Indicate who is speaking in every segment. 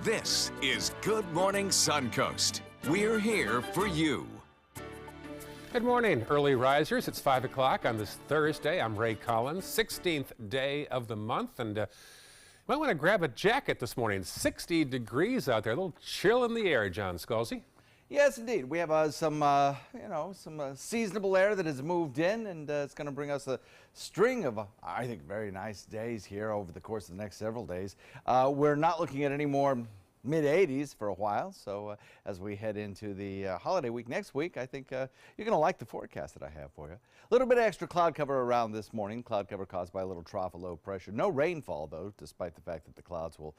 Speaker 1: This is Good Morning Suncoast. We're here for you.
Speaker 2: Good morning, early risers. It's 5 o'clock on this Thursday. I'm Ray Collins, 16th day of the month, and you might want to grab a jacket this morning. 60 degrees out there, a little chill in the air, John Scalzi.
Speaker 3: Yes, indeed. We have some seasonable air that has moved in, and it's going to bring us a string of, I think, very nice days here over the course of the next several days. We're not looking at any more mid-80s for a while, so as we head into the holiday week next week, I think you're going to like the forecast that I have for you. A little bit of extra cloud cover around this morning. Cloud cover caused by a little trough of low pressure. No rainfall, though, despite the fact that the clouds will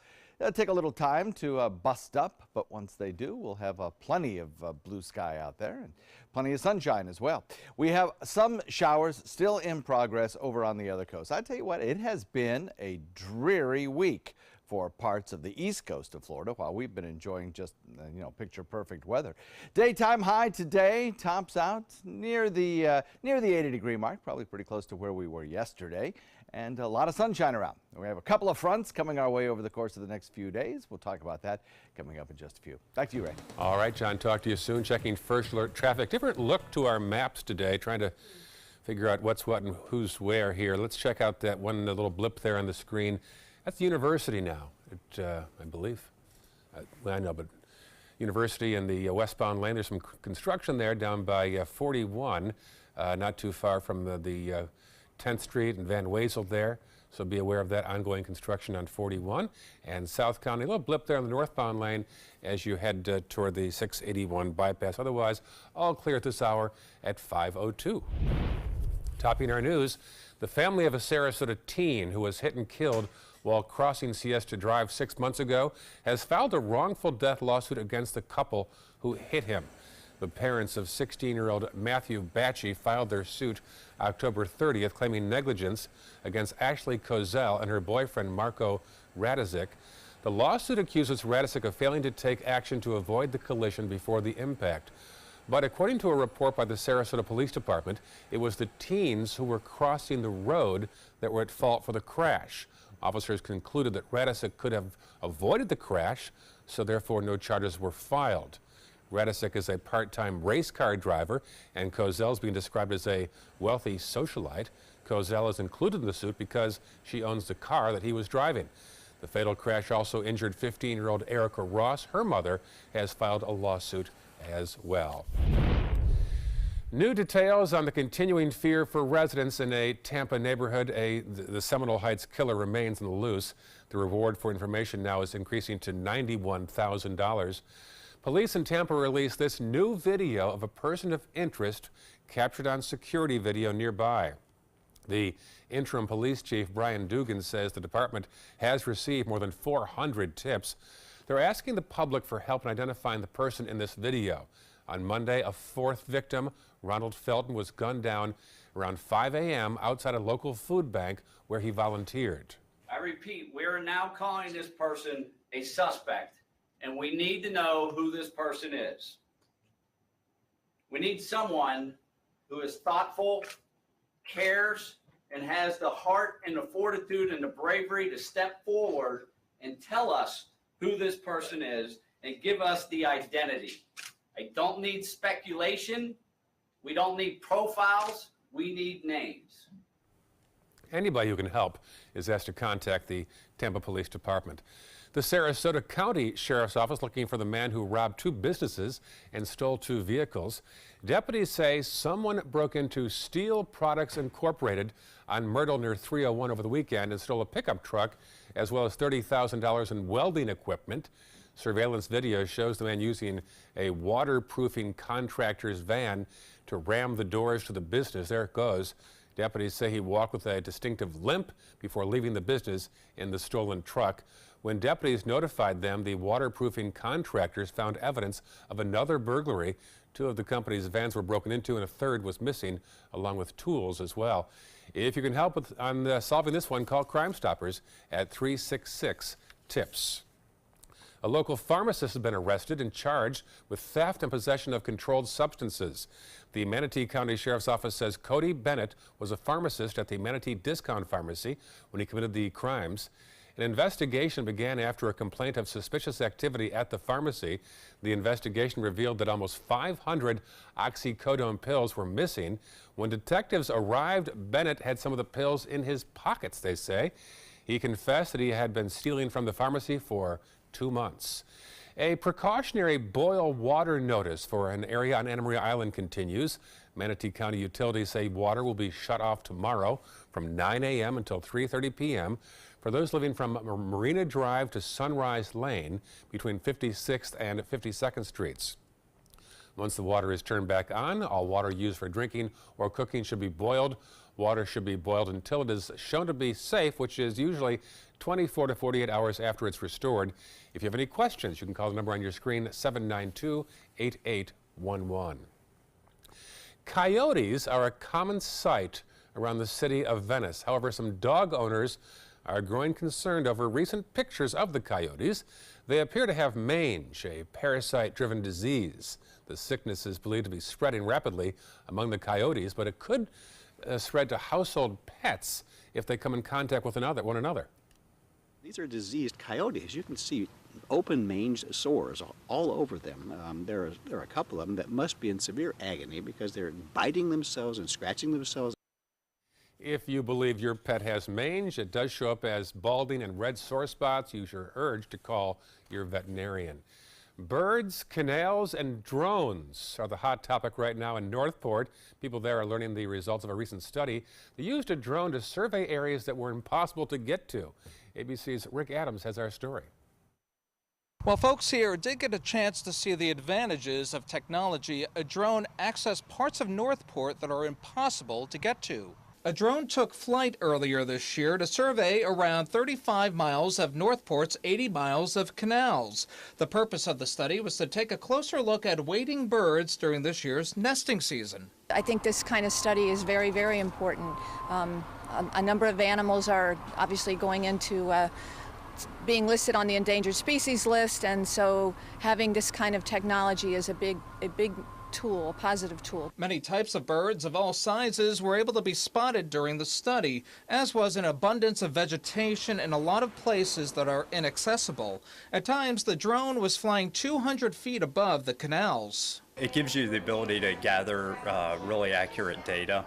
Speaker 3: take a little time to bust up, but once they do, we'll have plenty of blue sky out there and plenty of sunshine as well. We have some showers still in progress over on the other coast. I tell you what, it has been a dreary week for parts of the east coast of Florida, while we've been enjoying just, picture perfect weather. Daytime high today tops out near the 80-degree mark, probably pretty close to where we were yesterday, and a lot of sunshine around. We have a couple of fronts coming our way over the course of the next few days. We'll talk about that coming up in just a few. Back to you, Ray.
Speaker 2: All right, John, talk to you soon. Checking first alert traffic. Different look to our maps today, trying to figure out what's what and who's where here. Let's check out that one little blip there on the screen. That's the university now, I believe. I know, but university in the westbound lane. There's some construction there down by 41, not too far from the 10th Street and Van Wezel there. So be aware of that ongoing construction on 41. And South County, a little blip there on the northbound lane as you head toward the 681 bypass. Otherwise, all clear at this hour at 5:02. Topping our news, the family of a Sarasota teen who was hit and killed while crossing Siesta Drive 6 months ago has filed a wrongful death lawsuit against the couple who hit him. The parents of 16-year-old Matthew Batchy filed their suit October 30th, claiming negligence against Ashley Kozel and her boyfriend Marco Radizik. The lawsuit accuses Radizik of failing to take action to avoid the collision before the impact. But according to a report by the Sarasota Police Department, it was the teens who were crossing the road that were at fault for the crash. Officers concluded that Radizik could have avoided the crash, so therefore no charges were filed. Radizik is a part-time race car driver, and Kozel is being described as a wealthy socialite. Kozel is included in the suit because she owns the car that he was driving. The fatal crash also injured 15-year-old Erica Ross. Her mother has filed a lawsuit as well. New details on the continuing fear for residents in a Tampa neighborhood. The Seminole Heights killer remains on the loose. The reward for information now is increasing to $91,000. Police in Tampa released this new video of a person of interest captured on security video nearby. The interim police chief, Brian Dugan, says the department has received more than 400 tips. They're asking the public for help in identifying the person in this video. On Monday, a fourth victim, Ronald Felton, was gunned down around 5 a.m. outside a local food bank where he volunteered.
Speaker 4: I repeat, we are now calling this person a suspect, and we need to know who this person is. We need someone who is thoughtful, cares, and has the heart and the fortitude and the bravery to step forward and tell us who this person is and give us the identity. I don't need speculation. We don't need profiles. We need names.
Speaker 2: Anybody who can help is asked to contact the Tampa Police Department. The Sarasota County Sheriff's Office looking for the man who robbed 2 businesses and stole 2 vehicles. Deputies say someone broke into Steel Products Incorporated on Myrtle near 301 over the weekend and stole a pickup truck as well as $30,000 in welding equipment. Surveillance video shows the man using a waterproofing contractor's van to ram the doors to the business. There it goes. Deputies say he walked with a distinctive limp before leaving the business in the stolen truck. When deputies notified them, the waterproofing contractors found evidence of another burglary. 2 of the company's vans were broken into and a third was missing, along with tools as well. If you can help on solving this one, call Crime Stoppers at 366-TIPS. A local pharmacist has been arrested and charged with theft and possession of controlled substances. The Manatee County Sheriff's Office says Cody Bennett was a pharmacist at the Manatee Discount Pharmacy when he committed the crimes. An investigation began after a complaint of suspicious activity at the pharmacy. The investigation revealed that almost 500 oxycodone pills were missing. When detectives arrived, Bennett had some of the pills in his pockets, they say. He confessed that he had been stealing from the pharmacy for 2 months. A precautionary boil water notice for an area on Anna Maria Island continues. Manatee County utilities say water will be shut off tomorrow from 9 a.m. until 3:30 p.m. for those living from Marina Drive to Sunrise Lane between 56th and 52nd Streets. Once the water is turned back on, all water used for drinking or cooking should be boiled. Water should be boiled until it is shown to be safe, which is usually 24 to 48 hours after it's restored. If you have any questions, you can call the number on your screen, 792-8811. Coyotes are a common sight around the city of Venice. However, some dog owners are growing concerned over recent pictures of the coyotes. They appear to have mange, a parasite-driven disease. The sickness is believed to be spreading rapidly among the coyotes, but it could spread to household pets if they come in contact with one another.
Speaker 5: These are diseased coyotes. You can see open mange sores all over them. There are a couple of them that must be in severe agony because they're biting themselves and scratching themselves.
Speaker 2: If you believe your pet has mange, it does show up as balding and red sore spots, use your urge to call your veterinarian. Birds, canals, and drones are the hot topic right now in Northport. People there are learning the results of a recent study. They used a drone to survey areas that were impossible to get to. ABC's Rick Adams has our story.
Speaker 6: While folks here did get a chance to see the advantages of technology, a drone accessed parts of Northport that are impossible to get to. A drone took flight earlier this year to survey around 35 miles of Northport's 80 miles of canals. The purpose of the study was to take a closer look at wading birds during this year's nesting season.
Speaker 7: I think this kind of study is very, very important. A number of animals are obviously going into being listed on the endangered species list, and so having this kind of technology is a big tool, a positive tool.
Speaker 6: Many types of birds of all sizes were able to be spotted during the study, as was an abundance of vegetation in a lot of places that are inaccessible. At times, the drone was flying 200 feet above the canals.
Speaker 8: It gives you the ability to gather really accurate data,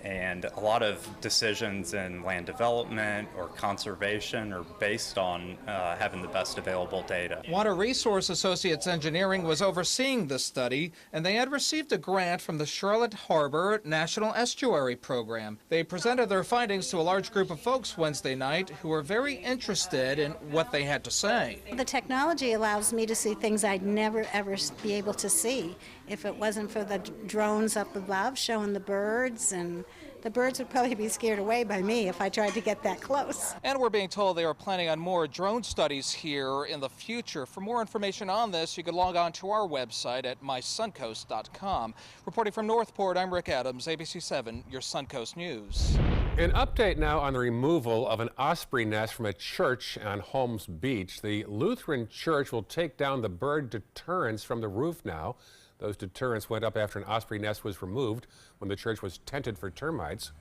Speaker 8: and a lot of decisions in land development or conservation are based on having the best available data.
Speaker 6: Water Resource Associates Engineering was overseeing this study, and they had received a grant from the Charlotte Harbor National Estuary Program. They presented their findings to a large group of folks Wednesday night who were very interested in what they had to say.
Speaker 9: The technology allows me to see things I'd never ever be able to see if it wasn't for the drones up above showing the birds, and the birds would probably be scared away by me if I tried to get that close.
Speaker 6: And we're being told they are planning on more drone studies here in the future. For more information on this, you can log on to our website at mysuncoast.com. Reporting from Northport, I'm Rick Adams, ABC 7, your Suncoast News.
Speaker 2: An update now on the removal of an osprey nest from a church on Holmes Beach. The Lutheran Church will take down the bird deterrents from the roof now. Those deterrents went up after an osprey nest was removed when the church was tented for termites.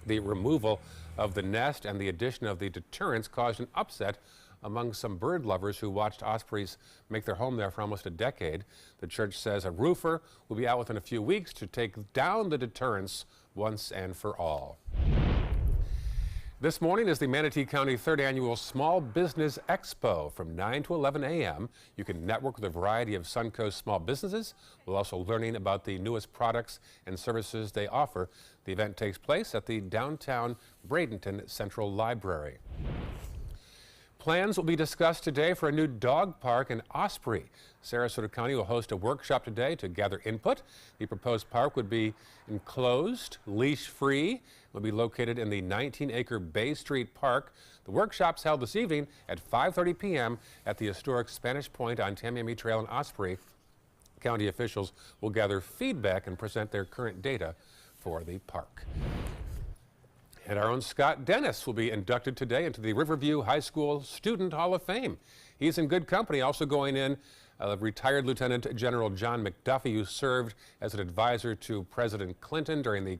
Speaker 2: The removal of the nest and the addition of the deterrents caused an upset among some bird lovers who watched ospreys make their home there for almost a decade. The church says a roofer will be out within a few weeks to take down the deterrents once and for all. This morning is the Manatee County 3rd Annual Small Business Expo from 9 to 11 a.m. You can network with a variety of Suncoast small businesses while also learning about the newest products and services they offer. The event takes place at the downtown Bradenton Central Library. Plans will be discussed today for a new dog park in Osprey. Sarasota County will host a workshop today to gather input. The proposed park would be enclosed, leash-free, will be located in the 19-acre Bay Street Park. The workshop's held this evening at 5:30 p.m. at the historic Spanish Point on Tamiami Trail in Osprey. County officials will gather feedback and present their current data for the park. And our own Scott Dennis will be inducted today into the Riverview High School Student Hall of Fame. He's in good company. Also going in, retired Lieutenant General John McDuffie, who served as an advisor to President Clinton during the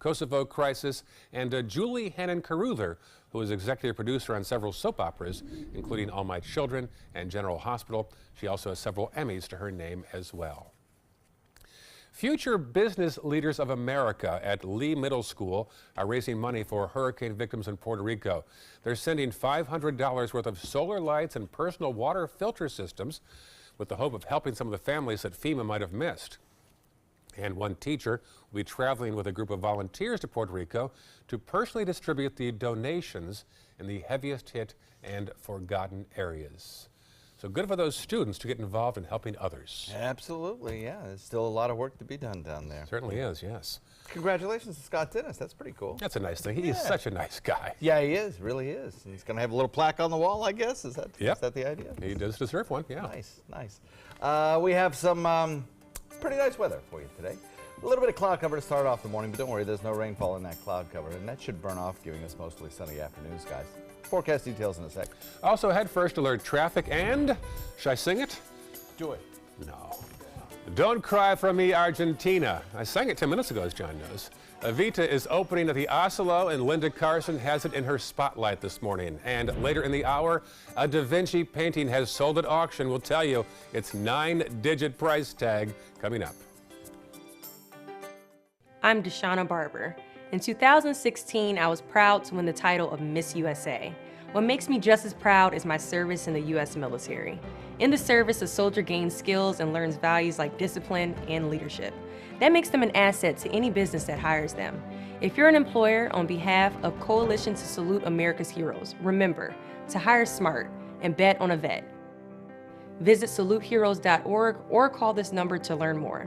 Speaker 2: Kosovo crisis, and Julie Hannon-Carruthers, who who is executive producer on several soap operas, including All My Children and General Hospital. She also has several Emmys to her name as well. Future business leaders of America at Lee Middle School are raising money for hurricane victims in Puerto Rico. They're sending $500 worth of solar lights and personal water filter systems with the hope of helping some of the families that FEMA might have missed. And one teacher will be traveling with a group of volunteers to Puerto Rico to personally distribute the donations in the heaviest hit and forgotten areas. So good for those students to get involved in helping others.
Speaker 3: Absolutely, yeah. There's still a lot of work to be done down there.
Speaker 2: Certainly is, yes.
Speaker 3: Congratulations to Scott Dennis. That's pretty cool.
Speaker 2: That's a nice thing. He is such a nice guy.
Speaker 3: Yeah, he is. Really is. And he's going to have a little plaque on the wall, I guess. Is that the idea?
Speaker 2: He does deserve one, yeah.
Speaker 3: Nice, nice. We have some pretty nice weather for you today. A little bit of cloud cover to start off the morning, but don't worry, there's no rainfall in that cloud cover, and that should burn off, giving us mostly sunny afternoons, guys. Forecast details in a sec.
Speaker 2: Also, head first alert traffic and, should I sing it?
Speaker 3: Do it.
Speaker 2: No. Don't Cry for Me, Argentina. I sang it 10 minutes ago, as John knows. Evita is opening at the Oslo, and Linda Carson has it in her spotlight this morning. And later in the hour, a Da Vinci painting has sold at auction. We'll tell you its 9-digit price tag coming up.
Speaker 10: I'm Deshauna Barber. In 2016, I was proud to win the title of Miss USA. What makes me just as proud is my service in the U.S. military. In the service, a soldier gains skills and learns values like discipline and leadership. That makes them an asset to any business that hires them. If you're an employer, on behalf of Coalition to Salute America's Heroes, remember to hire smart and bet on a vet. Visit saluteheroes.org or call this number to learn more.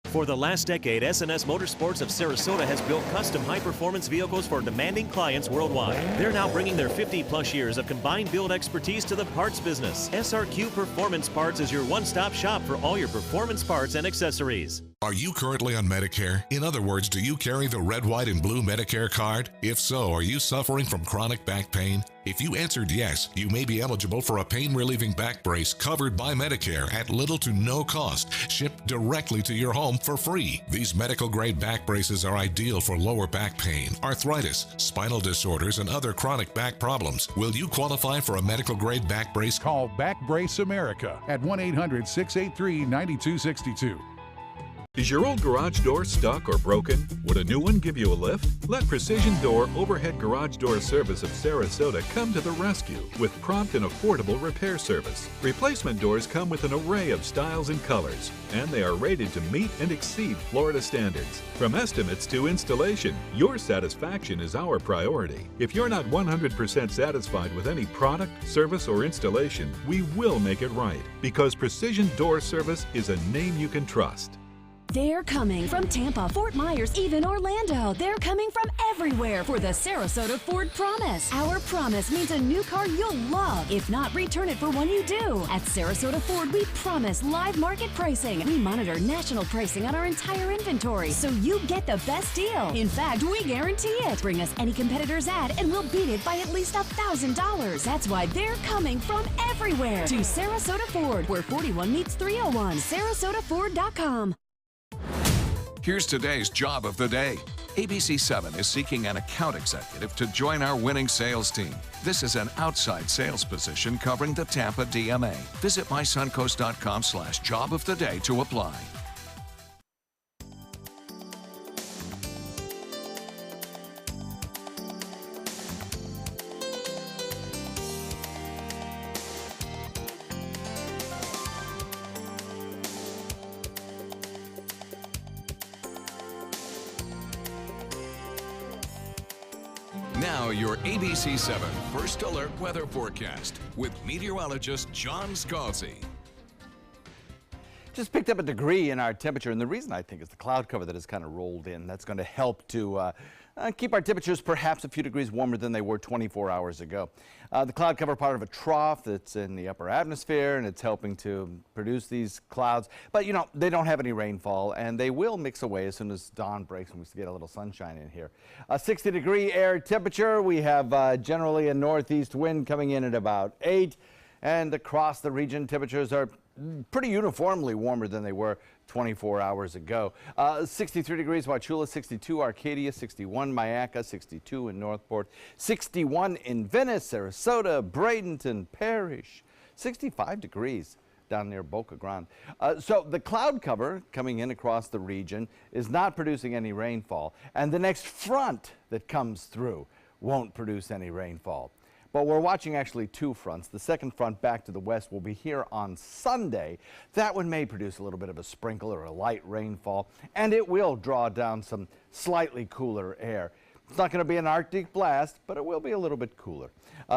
Speaker 11: For the last decade, S&S Motorsports of Sarasota has built custom high-performance vehicles for demanding clients worldwide. They're now bringing their 50-plus years of combined build expertise to the parts business. SRQ Performance Parts is your one-stop shop for all your performance parts and accessories.
Speaker 12: Are you currently on Medicare? In other words, do you carry the red, white, and blue Medicare card? If so, are you suffering from chronic back pain? If you answered yes, you may be eligible for a pain-relieving back brace covered by Medicare at little to no cost, shipped directly to your home for free. These medical-grade back braces are ideal for lower back pain, arthritis, spinal disorders, and other chronic back problems. Will you qualify for a medical-grade back brace?
Speaker 13: Call Back Brace America at 1-800-683-9262.
Speaker 14: Is your old garage door stuck or broken? Would a new one give you a lift? Let Precision Door Overhead Garage Door Service of Sarasota come to the rescue with prompt and affordable repair service. Replacement doors come with an array of styles and colors, and they are rated to meet and exceed Florida standards. From estimates to installation, your satisfaction is our priority. If you're not 100% satisfied with any product, service, or installation, we will make it right, because Precision Door Service is a name you can trust.
Speaker 15: They're coming from Tampa, Fort Myers, even Orlando. They're coming from everywhere for the Sarasota Ford Promise. Our promise means a new car you'll love. If not, return it for one you do. At Sarasota Ford, we promise live market pricing. We monitor national pricing on our entire inventory, so you get the best deal. In fact, we guarantee it. Bring us any competitor's ad, and we'll beat it by at least $1,000. That's why they're coming from everywhere to Sarasota Ford, where 41 meets 301. SarasotaFord.com.
Speaker 12: Here's today's job of the day. ABC 7 is seeking an account executive to join our winning sales team. This is an outside sales position covering the Tampa DMA. Visit mysuncoast.com/job of the day to apply. Now your ABC 7 First Alert Weather Forecast with meteorologist John Scalzi.
Speaker 3: Just picked up a degree in our temperature, and the reason I think is the cloud cover that has kind of rolled in. That's going to help to keep our temperatures perhaps a few degrees warmer than they were 24 hours ago. The cloud cover part of a trough that's in the upper atmosphere, and it's helping to produce these clouds. But, you know, they don't have any rainfall, and they will mix away as soon as dawn breaks and we get a little sunshine in here. 60-degree air temperature. We have generally a northeast wind coming in at about 8, and across the region temperatures are pretty uniformly warmer than they were 24 hours ago. 63 degrees Wauchula, 62 Arcadia, 61 Mayaca, 62 in Northport, 61 in Venice, Sarasota, Bradenton, Parrish, 65 degrees down near Boca Grande. So the cloud cover coming in across the region is not producing any rainfall, and the next front that comes through won't produce any rainfall. But we're watching actually two fronts. The second front back to the west will be here on Sunday. That one may produce a little bit of a sprinkle or a light rainfall, and it will draw down some slightly cooler air. It's not going to be an Arctic blast, but it will be a little bit cooler.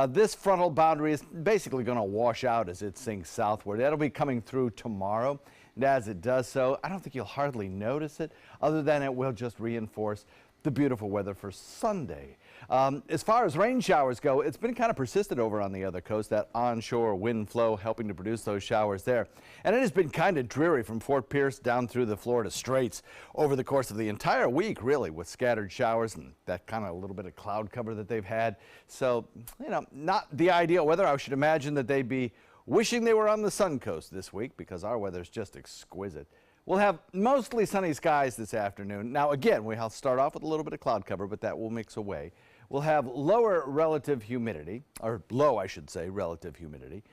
Speaker 3: This frontal boundary is basically going to wash out as it sinks southward. That'll be coming through tomorrow, and as it does so, I don't think you'll hardly notice it, other than it will just reinforce the beautiful weather for Sunday. As far as rain showers go, it's been kind of persistent over on the other coast, that onshore wind flow helping to produce those showers there. And it has been kind of dreary from Fort Pierce down through the Florida Straits over the course of the entire week, really, with scattered showers and that kind of a little bit of cloud cover that they've had. So, you know, not the ideal weather. I should imagine that they'd be wishing they were on the Suncoast this week, because our weather's just exquisite. We'll have mostly sunny skies this afternoon. Now, again, we'll start off with a little bit of cloud cover, but that will mix away. We'll have lower relative humidity, or low, I should say, relative humidity,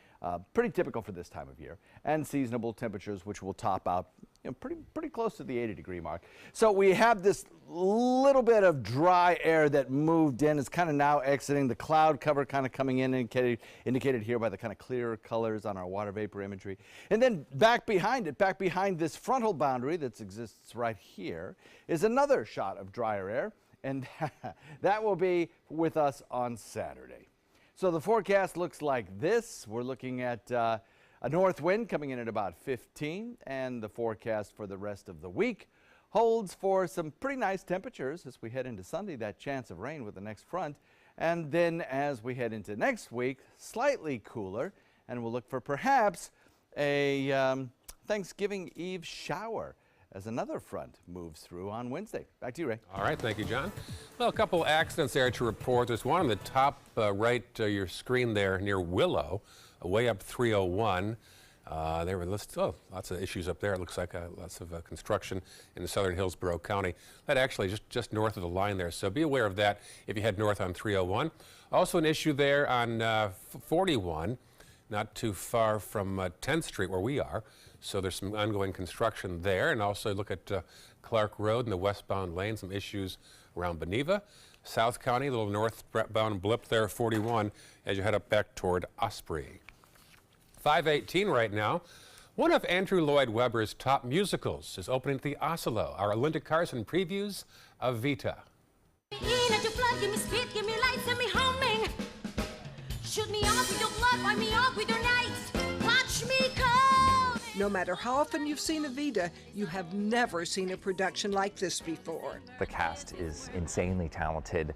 Speaker 3: pretty typical for this time of year, and seasonable temperatures, which will top out pretty close to the 80-degree mark. So we have this little bit of dry air that moved in. It's kind of now exiting. The cloud cover kind of coming in, indicated here by the kind of clear colors on our water vapor imagery. And then back behind it, back behind this frontal boundary that exists right here, is another shot of drier air, and that will be with us on Saturday. So the forecast looks like this. We're looking at a north wind coming in at about 15, and the forecast for the rest of the week holds for some pretty nice temperatures as we head into Sunday, that chance of rain with the next front. And then as we head into next week, slightly cooler, and we'll look for perhaps a Thanksgiving Eve shower as another front moves through on Wednesday. Back to you, Ray.
Speaker 2: All right, thank you, John. Well, a couple accidents there to report. There's one on the top right your screen there near Willow, way up 301. There were lots of issues up there. It looks like lots of construction in the southern Hillsborough County. That actually just north of the line there, so be aware of that if you head north on 301. Also an issue there on 41, not too far from 10th Street where we are. So there's some ongoing construction there, and also look at Clark Road and the westbound lane, some issues around Beneva. South County, a little northbound blip there, 41, as you head up back toward Osprey. 5:18 right now. One of Andrew Lloyd Webber's top musicals is opening at the Oslo. Our Linda Carson previews Evita.
Speaker 16: Shoot me off with your blood, wipe me off with your nights. Watch me come.
Speaker 17: No matter how often you've seen Evita, you have never seen a production like this before.
Speaker 18: The cast is insanely talented.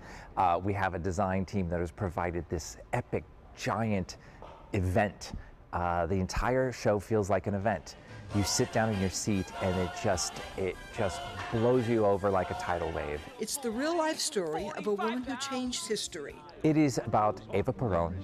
Speaker 18: We have a design team that has provided this epic, giant event. The entire show feels like an event. You sit down in your seat and it just blows you over like a tidal wave.
Speaker 17: It's the real-life story of a woman who changed history.
Speaker 18: It is about Eva Perón,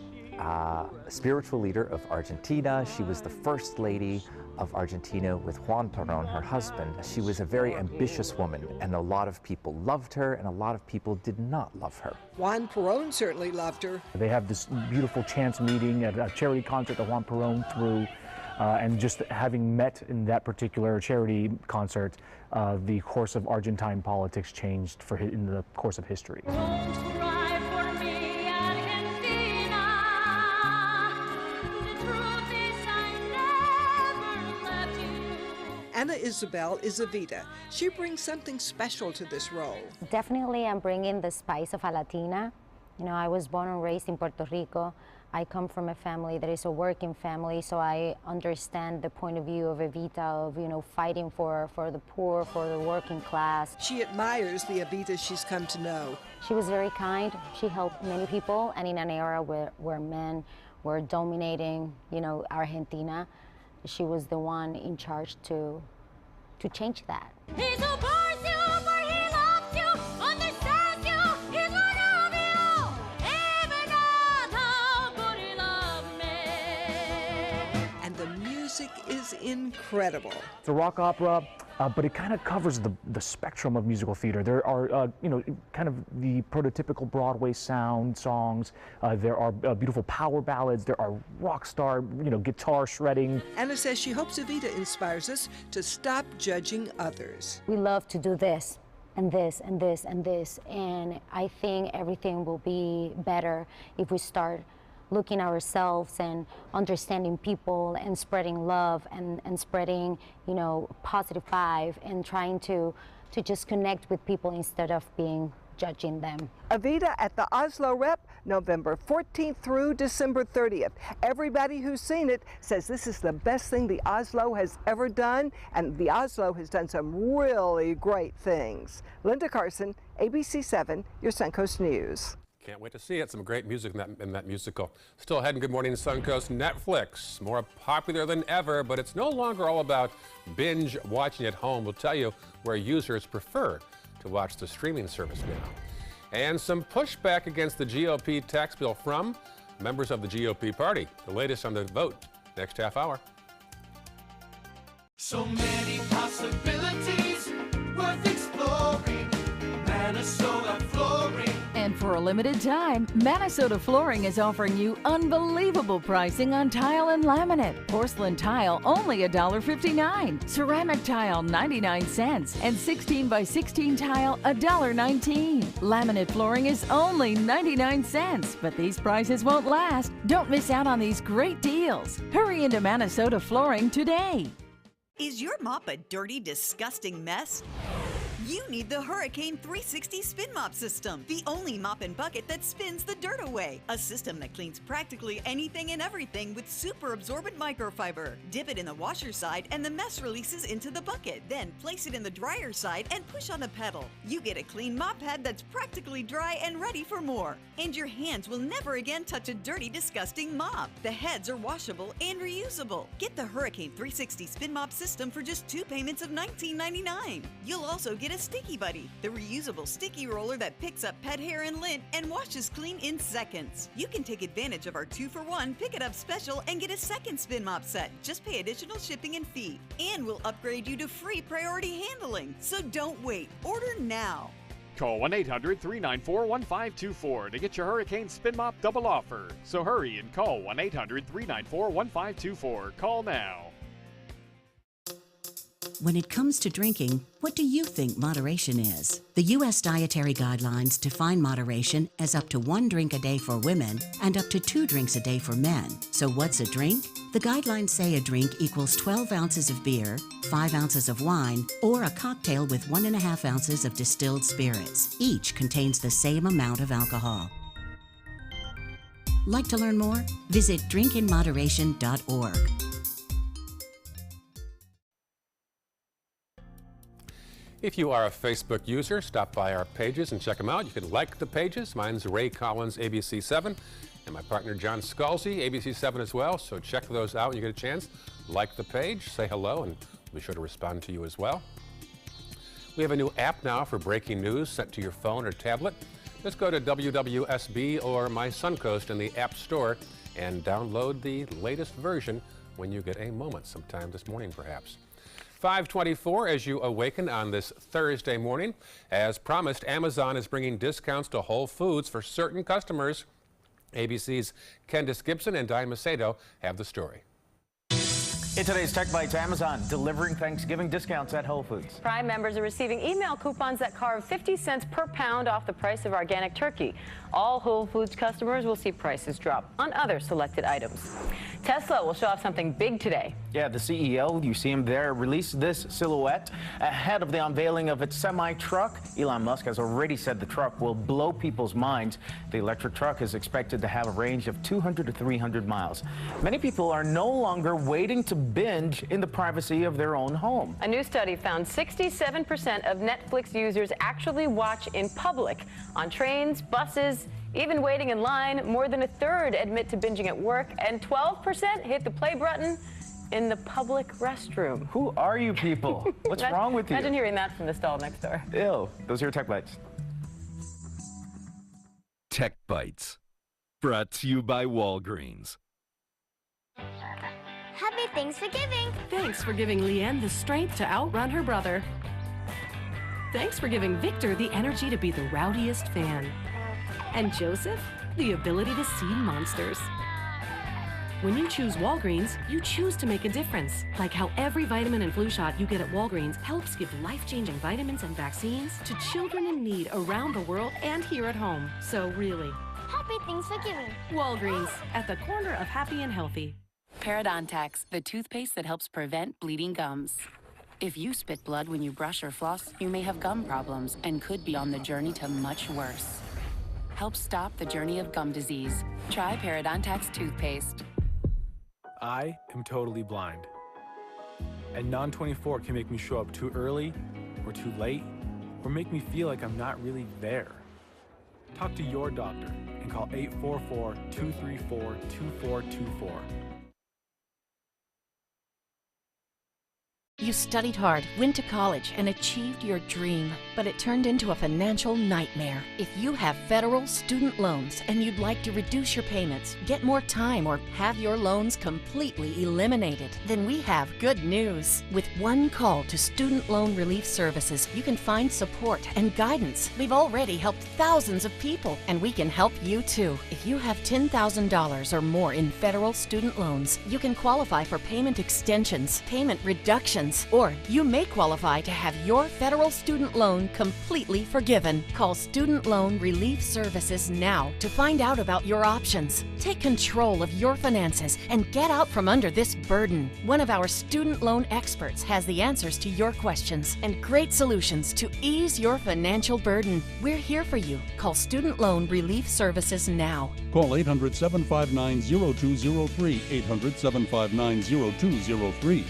Speaker 18: spiritual leader of Argentina. She was the first lady of Argentina with Juan Perón, her husband. She was a very ambitious woman, and a lot of people loved her, and a lot of people did not love her.
Speaker 17: Juan Perón certainly loved her.
Speaker 19: They have this beautiful chance meeting at a charity concert that Juan Perón threw, and just having met in that particular charity concert, the course of Argentine politics changed in the course of history.
Speaker 17: Anna Isabel is Evita. She brings something special to this role.
Speaker 20: Definitely I'm bringing the spice of a Latina. You know, I was born and raised in Puerto Rico. I come from a family that is a working family, so I understand the point of view of Evita, of, you know, fighting for the poor, for the working class.
Speaker 17: She admires the Evita she's come to know.
Speaker 20: She was very kind. She helped many people, and in an era where men were dominating, you know, Argentina, she was the one in charge to change that.
Speaker 16: He supports you, for he loves you, understands you, he's one of you. Even not how good he loves me.
Speaker 17: And the music is incredible.
Speaker 19: It's a rock opera, but it kind of covers the spectrum of musical theater. There are, kind of the prototypical Broadway sound songs. There are beautiful power ballads. There are rock star, guitar shredding.
Speaker 17: Anna says she hopes Evita inspires us to stop judging others.
Speaker 20: We love to do this and this and this and this, and I think everything will be better if we start looking at ourselves and understanding people and spreading love and spreading, positive vibe and trying to just connect with people instead of judging them.
Speaker 17: Evita at the Oslo Rep, November 14th through December 30th. Everybody who's seen it says this is the best thing the Oslo has ever done, and the Oslo has done some really great things. Linda Carson, ABC 7, your Suncoast News.
Speaker 2: Can't wait to see it. Some great music in that musical. Still ahead in Good Morning Suncoast, Netflix, more popular than ever, but it's no longer all about binge watching at home. We'll tell you where users prefer to watch the streaming service now. And some pushback against the GOP tax bill from members of the GOP party. The latest on the vote next half hour.
Speaker 16: So many possibilities worth exploring. Minnesota Flooring.
Speaker 15: And for a limited time, Minnesota Flooring is offering you unbelievable pricing on tile and laminate. Porcelain tile only $1.59. Ceramic tile 99 cents. And 16 by 16 tile $1.19. Laminate flooring is only 99 cents. But these prices won't last. Don't miss out on these great deals. Hurry into Minnesota Flooring today.
Speaker 21: Is your mop a dirty, disgusting mess? You need the Hurricane 360 Spin Mop System, the only mop and bucket that spins the dirt away. A system that cleans practically anything and everything with super absorbent microfiber. Dip it in the washer side and the mess releases into the bucket. Then place it in the dryer side and push on a pedal. You get a clean mop head that's practically dry and ready for more. And your hands will never again touch a dirty, disgusting mop. The heads are washable and reusable. Get the Hurricane 360 Spin Mop System for just 2 payments of $19.99. You'll also get a Sticky Buddy, the reusable sticky roller that picks up pet hair and lint and washes clean in seconds. You can take advantage of our 2-for-1 Pick It Up special and get a second spin mop set. Just pay additional shipping and fee. And we'll upgrade you to free priority handling. So don't wait. Order now.
Speaker 22: Call 1-800-394-1524 to get your Hurricane Spin Mop double offer. So hurry and call 1-800-394-1524. Call now.
Speaker 23: When it comes to drinking, what do you think moderation is? The U.S. Dietary Guidelines define moderation as up to 1 drink a day for women and up to 2 drinks a day for men. So what's a drink? The guidelines say a drink equals 12 ounces of beer, 5 ounces of wine, or a cocktail with 1.5 ounces of distilled spirits. Each contains the same amount of alcohol. Like to learn more? Visit drinkinmoderation.org.
Speaker 2: If you are a Facebook user, stop by our pages and check them out. You can like the pages. Mine's Ray Collins, ABC 7, and my partner John Scalzi, ABC 7 as well. So check those out when you get a chance. Like the page, say hello, and we'll be sure to respond to you as well. We have a new app now for breaking news sent to your phone or tablet. Just go to WWSB or My Suncoast in the App Store and download the latest version when you get a moment, sometime this morning perhaps. 5:24 as you awaken on this Thursday morning. As promised, Amazon is bringing discounts to Whole Foods for certain customers. ABC's Candice Gibson and Diane Macedo have the story.
Speaker 24: In today's Tech Bites, Amazon delivering Thanksgiving discounts at Whole Foods.
Speaker 25: Prime members are receiving email coupons that carve 50 cents per pound off the price of organic turkey. All Whole Foods customers will see prices drop on other selected items. Tesla will show off something big today.
Speaker 24: Yeah, the CEO, you see him there, released this silhouette ahead of the unveiling of its semi-truck. Elon Musk has already said the truck will blow people's minds. The electric truck is expected to have a range of 200 to 300 miles. Many people are no longer waiting to binge in the privacy of their own home.
Speaker 25: A new study found 67% of Netflix users actually watch in public, on trains, buses, even waiting in line. More than a third admit to binging at work, and 12% hit the play button in the public restroom.
Speaker 24: Who are you people? What's wrong with you?
Speaker 25: Imagine hearing that from the stall next door.
Speaker 24: Ew. Those are your Tech Bites.
Speaker 26: Tech Bites, brought to you by Walgreens.
Speaker 16: Happy Thanksgiving.
Speaker 1: Thanks for giving Leanne the strength to outrun her brother. Thanks for giving Victor the energy to be the rowdiest fan. And Joseph, the ability to see monsters. When you choose Walgreens, you choose to make a difference. Like how every vitamin and flu shot you get at Walgreens helps give life-changing vitamins and vaccines to children in need around the world and here at home. So really,
Speaker 16: Happy Thanksgiving.
Speaker 1: Walgreens, at the corner of happy and healthy.
Speaker 4: Parodontax, the toothpaste that helps prevent bleeding gums. If you spit blood when you brush or floss, you may have gum problems and could be on the journey to much worse. Help stop the journey of gum disease. Try Parodontax toothpaste.
Speaker 5: I am totally blind. And Non-24 can make me show up too early or too late, or make me feel like I'm not really there. Talk to your doctor and call 844-234-2424.
Speaker 7: You studied hard, went to college, and achieved your dream, but it turned into a financial nightmare. If you have federal student loans and you'd like to reduce your payments, get more time, or have your loans completely eliminated, then we have good news. With one call to Student Loan Relief Services, you can find support and guidance. We've already helped thousands of people, and we can help you too. If you have $10,000 or more in federal student loans, you can qualify for payment extensions, payment reductions, or you may qualify to have your federal student loan completely forgiven. Call Student Loan Relief Services now to find out about your options. Take control of your finances and get out from under this burden. One of our student loan experts has the answers to your questions and great solutions to ease your financial burden. We're here for you. Call Student Loan Relief Services now.
Speaker 13: Call 800-759-0203, 800-759-0203.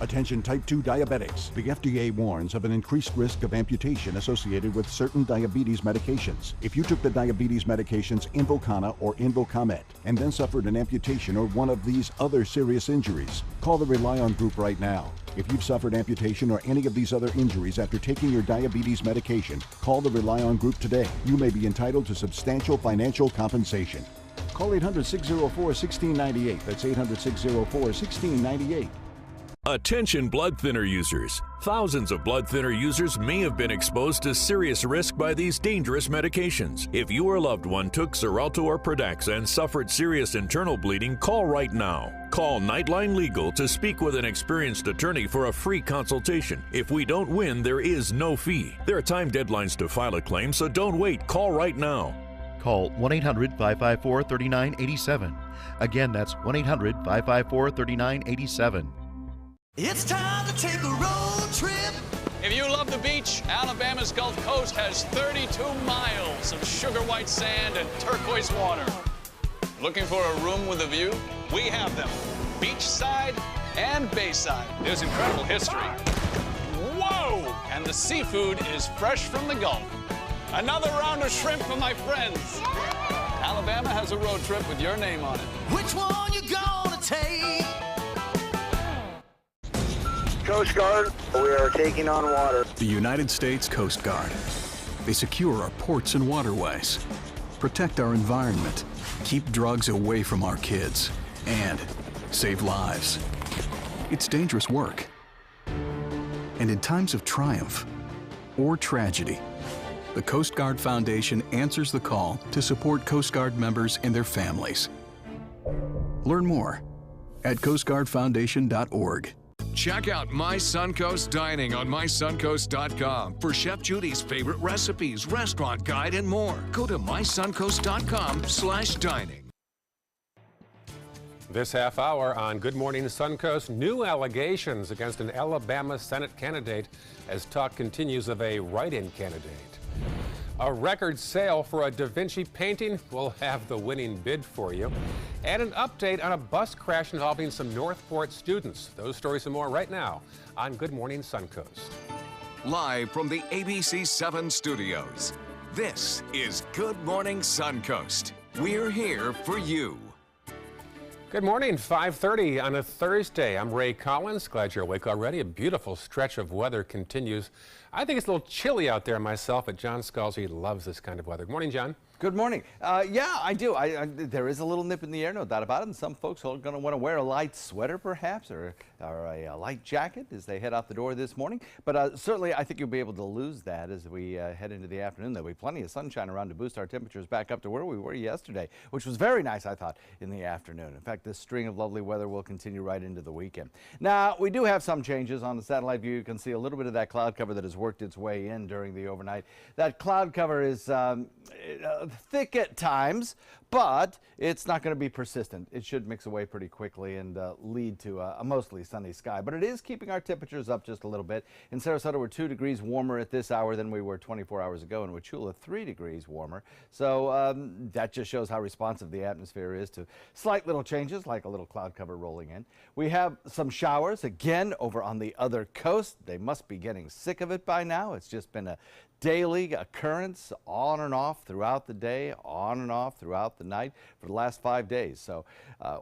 Speaker 13: Attention type 2 diabetics. The FDA warns of an increased risk of amputation associated with certain diabetes medications. If you took the diabetes medications Invokana or Invokamet and then suffered an amputation or one of these other serious injuries, call the Rely On group right now. If you've suffered amputation or any of these other injuries after taking your diabetes medication, call the Rely On group today. You may be entitled to substantial financial compensation. Call 800-604-1698. That's 800-604-1698.
Speaker 8: Attention blood thinner users. Thousands of blood thinner users may have been exposed to serious risk by these dangerous medications. If your loved one took Xarelto or Pradax and suffered serious internal bleeding, call right now. Call Nightline Legal to speak with an experienced attorney for a free consultation. If we don't win, there is no fee. There are time deadlines to file a claim, so don't wait. Call right now.
Speaker 26: Call 1-800-554-3987. Again, that's 1-800-554-3987.
Speaker 27: It's time to take a road trip.
Speaker 6: If you love the beach, Alabama's Gulf Coast has 32 miles of sugar white sand and turquoise water. Looking for a room with a view? We have them. Beachside and bayside. There's incredible history. Whoa! And the seafood is fresh from the Gulf. Another round of shrimp for my friends. Alabama has a road trip with your name on it.
Speaker 27: Which one you gonna take?
Speaker 28: Coast Guard, we are taking on water.
Speaker 14: The United States Coast Guard. They secure our ports and waterways, protect our environment, keep drugs away from our kids, and save lives. It's dangerous work. And in times of triumph or tragedy, the Coast Guard Foundation answers the call to support Coast Guard members and their families. Learn more at coastguardfoundation.org.
Speaker 29: Check out My Suncoast Dining on mysuncoast.com for Chef Judy's favorite recipes, restaurant guide, and more. Go to mysuncoast.com/dining.
Speaker 2: This half hour on Good Morning Suncoast, new allegations against an Alabama Senate candidate as talk continues of a write-in candidate. A record sale for a Da Vinci painting. We'll have the winning bid for you. And an update on a bus crash involving some Northport students. Those stories and more right now on Good Morning Suncoast.
Speaker 29: Live from the ABC 7 studios, this is Good Morning Suncoast. We're here for you.
Speaker 2: Good morning, 5:30 on a Thursday. I'm Ray Collins. Glad you're awake already. A beautiful stretch of weather continues. I think it's a little chilly out there myself, but John Scalzi loves this kind of weather. Good morning, John.
Speaker 3: Good morning. Yeah, I do. There is a little nip in the air, no doubt about it, and some folks are going to want to wear a light sweater, perhaps, or a light jacket as they head out the door this morning. But certainly, I think you'll be able to lose that as we head into the afternoon. There'll be plenty of sunshine around to boost our temperatures back up to where we were yesterday, which was very nice, I thought, in the afternoon. In fact, this string of lovely weather will continue right into the weekend. Now, we do have some changes on the satellite view. You can see a little bit of that cloud cover that has worked its way in during the overnight. That cloud cover is thick at times, but it's not going to be persistent. It should mix away pretty quickly and lead to a mostly sunny sky. But it is keeping our temperatures up just a little bit. In Sarasota, we're 2 degrees warmer at this hour than we were 24 hours ago. In Wauchula, 3 degrees warmer. So that just shows how responsive the atmosphere is to slight little changes, like a little cloud cover rolling in. We have some showers again over on the other coast. They must be getting sick of it by now. It's just been a daily occurrence, on and off throughout the day, on and off throughout the night for the last 5 days. So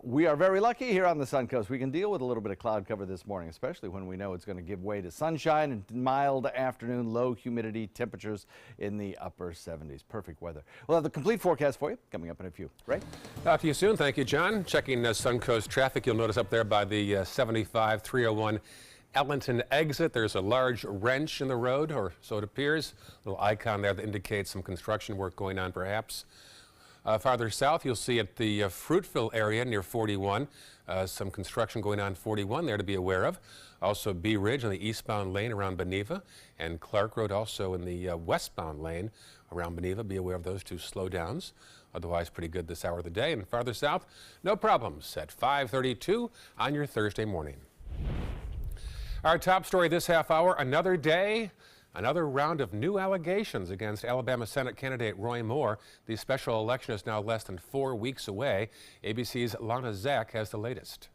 Speaker 3: we are very lucky here on the Suncoast. We can deal with a little bit of cloud cover this morning, especially when we know it's going to give way to sunshine and mild afternoon, low humidity temperatures in the upper 70s. Perfect weather. We'll have the complete forecast for you coming up in a few. Right?
Speaker 2: Talk to you soon. Thank you, John. Checking Suncoast traffic, you'll notice up there by the 75 301 Ellington exit, there's a large wrench in the road, or so it appears. A little icon there that indicates some construction work going on, perhaps. Farther south, you'll see at the Fruitville area near 41, some construction going on 41 there to be aware of. Also Bee Ridge on the eastbound lane around Beneva, and Clark Road also in the westbound lane around Beneva. Be aware of those two slowdowns. Otherwise, pretty good this hour of the day. And farther south, no problems at 5:32 on your Thursday morning. Our top story this half hour, another day, another round of new allegations against Alabama Senate candidate Roy Moore. The special election is now less than 4 weeks away. ABC's Lana Zak has the latest.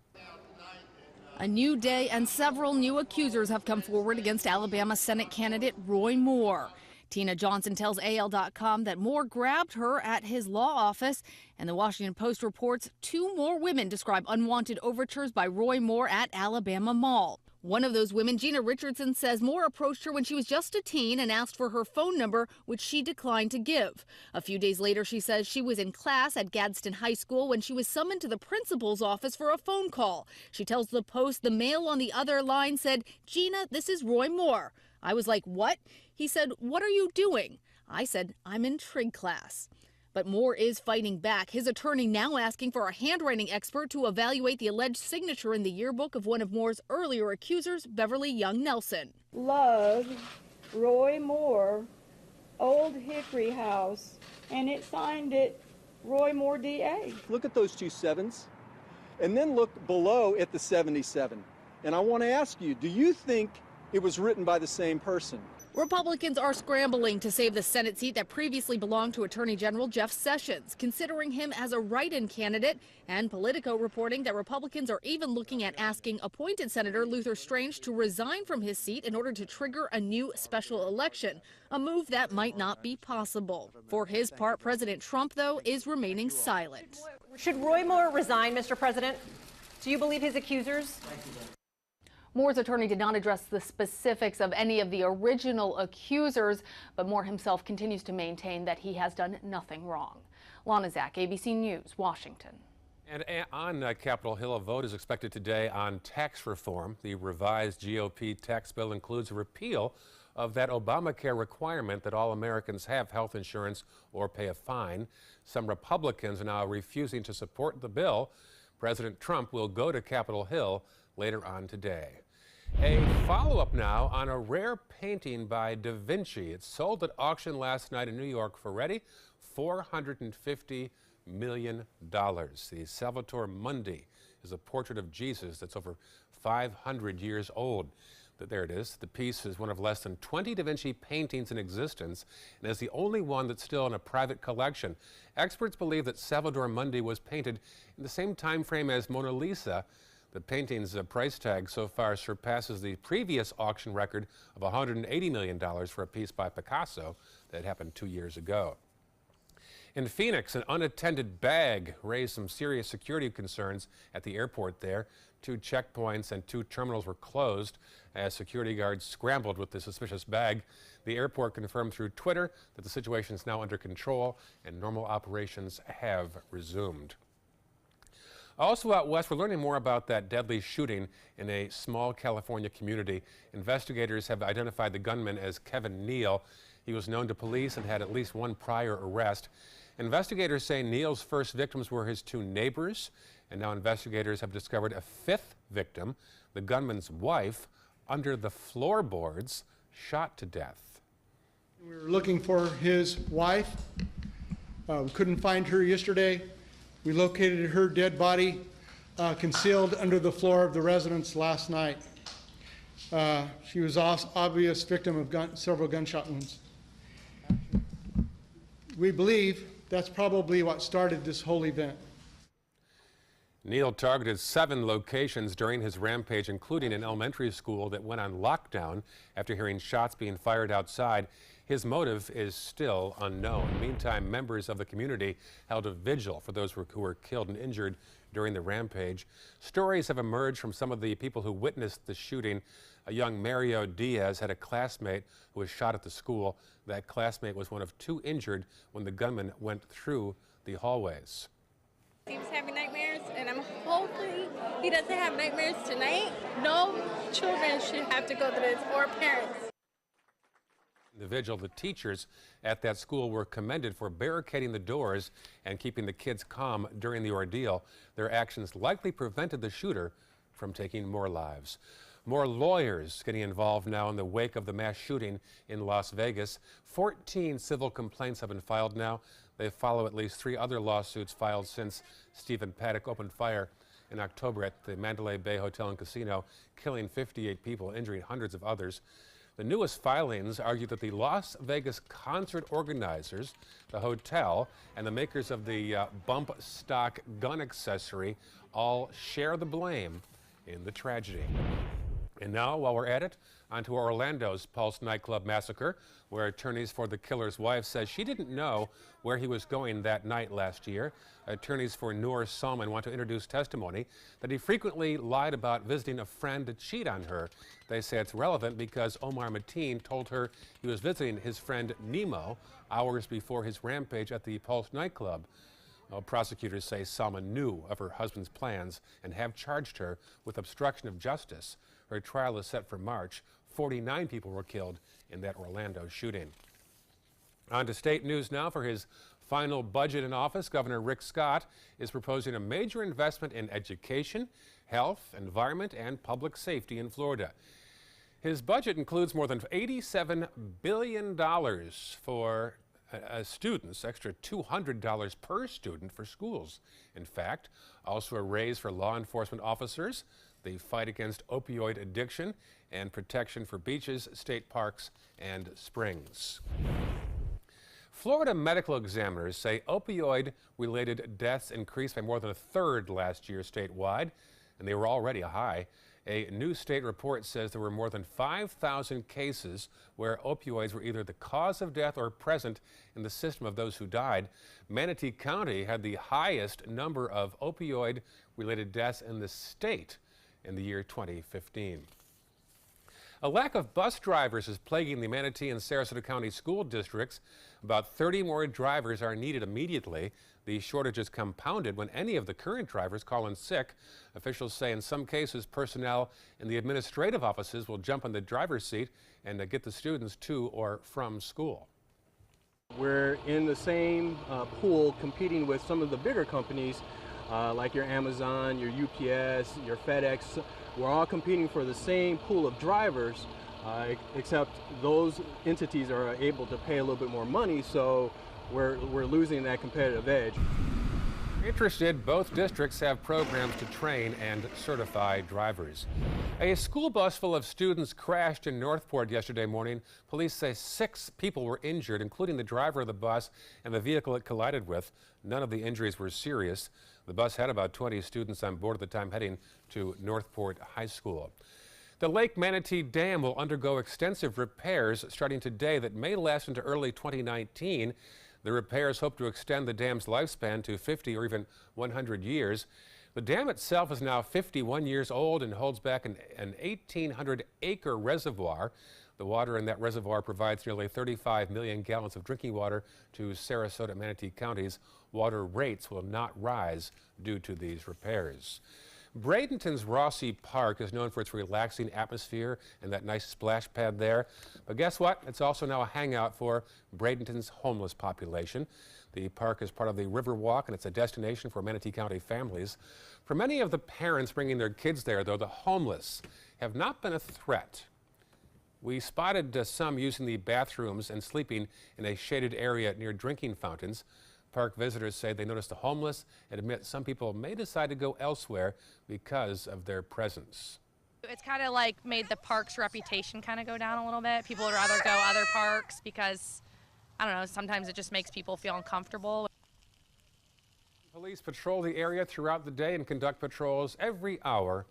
Speaker 9: A new day and several new accusers have come forward against Alabama Senate candidate Roy Moore. Tina Johnson tells AL.com that Moore grabbed her at his law office, and the Washington Post reports 2 more women describe unwanted overtures by Roy Moore at Alabama Mall. One of those women, Gina Richardson, says Moore approached her when she was just a teen and asked for her phone number, which she declined to give. A few days later, she says she was in class at Gadsden High School when she was summoned to the principal's office for a phone call. She tells the Post the male on the other line said, "Gina, this is Roy Moore." I was like, "What?" He said, "What are you doing?" I said, "I'm in trig class." But Moore is fighting back. His attorney now asking for a handwriting expert to evaluate the alleged signature in the yearbook of one of Moore's earlier accusers, Beverly Young Nelson.
Speaker 10: Love, Roy Moore, Old Hickory House, and it signed it Roy Moore DA.
Speaker 11: Look at those 2 sevens, and then look below at the 77. And I want to ask you, do you think it was written by the same person?
Speaker 9: Republicans are scrambling to save the Senate seat that previously belonged to Attorney General Jeff Sessions, considering him as a write-in candidate, and Politico reporting that Republicans are even looking at asking appointed Senator Luther Strange to resign from his seat in order to trigger a new special election, a move that might not be possible. For his part, President Trump, though, is remaining silent.
Speaker 12: Should Roy Moore resign, Mr. President? Do you believe his accusers?
Speaker 9: Moore's attorney did not address the specifics of any of the original accusers, but Moore himself continues to maintain that he has done nothing wrong. Lana Zak, ABC News, Washington.
Speaker 2: And on Capitol Hill, a vote is expected today on tax reform. The revised GOP tax bill includes a repeal of that Obamacare requirement that all Americans have health insurance or pay a fine. Some Republicans are now refusing to support the bill. President Trump will go to Capitol Hill later on today. A follow-up now on a rare painting by Da Vinci. It sold at auction last night in New York for ready $450 million. The Salvator Mundi is a portrait of Jesus that's over 500 years old. There it is. The piece is one of less than 20 Da Vinci paintings in existence and is the only one that's still in a private collection. Experts believe that Salvator Mundi was painted in the same time frame as Mona Lisa. The painting's price tag so far surpasses the previous auction record of $180 million for a piece by Picasso that happened 2 years ago. In Phoenix, an unattended bag raised some serious security concerns at the airport there. 2 checkpoints and 2 terminals were closed as security guards scrambled with the suspicious bag. The airport confirmed through Twitter that the situation is now under control and normal operations have resumed. Also out west, we're learning more about that deadly shooting in a small California community. Investigators have identified the gunman as Kevin Neal. He was known to police and had at least 1 prior arrest. Investigators say Neal's first victims were his 2 neighbors, and now investigators have discovered a 5th victim, the gunman's wife, under the floorboards, shot to death.
Speaker 15: We were looking for his wife. We couldn't find her yesterday. We located her dead body concealed under the floor of the residence last night. She was an obvious victim of several gunshot wounds. We believe that's probably what started this whole event.
Speaker 2: Neal targeted 7 locations during his rampage, including an elementary school that went on lockdown after hearing shots being fired outside. His motive is still unknown. Meantime, members of the community held a vigil for those who were killed and injured during the rampage. Stories have emerged from some of the people who witnessed the shooting. A young Mario Diaz had a classmate who was shot at the school. That classmate was one of 2 injured when the gunman went through the hallways.
Speaker 17: He was having nightmares, and I'm hoping he doesn't have nightmares tonight. No children should have to go through this, or parents.
Speaker 2: In the vigil, the teachers at that school were commended for barricading the doors and keeping the kids calm during the ordeal. Their actions likely prevented the shooter from taking more lives. More lawyers getting involved now in the wake of the mass shooting in Las Vegas. 14 civil complaints have been filed now. They follow at least 3 other lawsuits filed since Stephen Paddock opened fire in October at the Mandalay Bay Hotel and Casino, killing 58 people, injuring hundreds of others. The newest filings argue that the Las Vegas concert organizers, the hotel, and the makers of the bump stock gun accessory all share the blame in the tragedy. And now, while we're at it, on to Orlando's Pulse nightclub massacre, where attorneys for the killer's wife says she didn't know where he was going that night last year. Attorneys for Noor Salman want to introduce testimony that he frequently lied about visiting a friend to cheat on her. They say it's relevant because Omar Mateen told her he was visiting his friend Nemo hours before his rampage at the Pulse nightclub. Well, prosecutors say Salman knew of her husband's plans and have charged her with obstruction of justice. Her trial is set for March. 49 people were killed in that Orlando shooting. On to state news now. For his final budget in office, Governor Rick Scott is proposing a major investment in education, health, environment, and public safety in Florida. His budget includes more than $87 billion for students, extra $200 per student for schools. In fact, also a raise for law enforcement officers, the fight against opioid addiction, and protection for beaches, state parks, and springs. Florida medical examiners say opioid-related deaths increased by more than 1/3 last year statewide, and they were already a high. A new state report says there were more than 5,000 cases where opioids were either the cause of death or present in the system of those who died. Manatee County had the highest number of opioid-related deaths in the state in the year 2015. A lack of bus drivers is plaguing the Manatee and Sarasota County school districts. About 30 more drivers are needed immediately. The shortage is compounded when any of the current drivers call in sick. Officials say in some cases personnel in the administrative offices will jump in the driver's seat and get the students to or from school.
Speaker 18: We're in the same pool competing with some of the bigger companies like your Amazon, your UPS, your FedEx. We're all competing for the same pool of drivers, except those entities are able to pay a little bit more money, so we're losing that competitive edge.
Speaker 2: Interested, both districts have programs to train and certify drivers. A school bus full of students crashed in Northport yesterday morning. Police say 6 people were injured, including the driver of the bus and the vehicle it collided with. None of the injuries were serious. The bus had about 20 students on board at the time heading to Northport High School. The Lake Manatee Dam will undergo extensive repairs starting today that may last into early 2019. The repairs hope to extend the dam's lifespan to 50 or even 100 years. The dam itself is now 51 years old and holds back an 1,800-acre reservoir. The water in that reservoir provides nearly 35 million gallons of drinking water to Sarasota and Manatee counties. Water rates will not rise due to these repairs. Bradenton's Rossi Park is known for its relaxing atmosphere and that nice splash pad there. But guess what? It's also now a hangout for Bradenton's homeless population. The park is part of the Riverwalk, and it's a destination for Manatee County families. For many of the parents bringing their kids there, though, the homeless have not been a threat. We spotted some using the bathrooms and sleeping in a shaded area near drinking fountains. Park visitors say they noticed the homeless and admit some people may decide to go elsewhere because of their presence.
Speaker 1: It's kind of like made the park's reputation kind of go down a little bit. People would rather go other parks because, I don't know, sometimes it just makes people feel uncomfortable.
Speaker 2: Police patrol the area throughout the day and conduct patrols every hour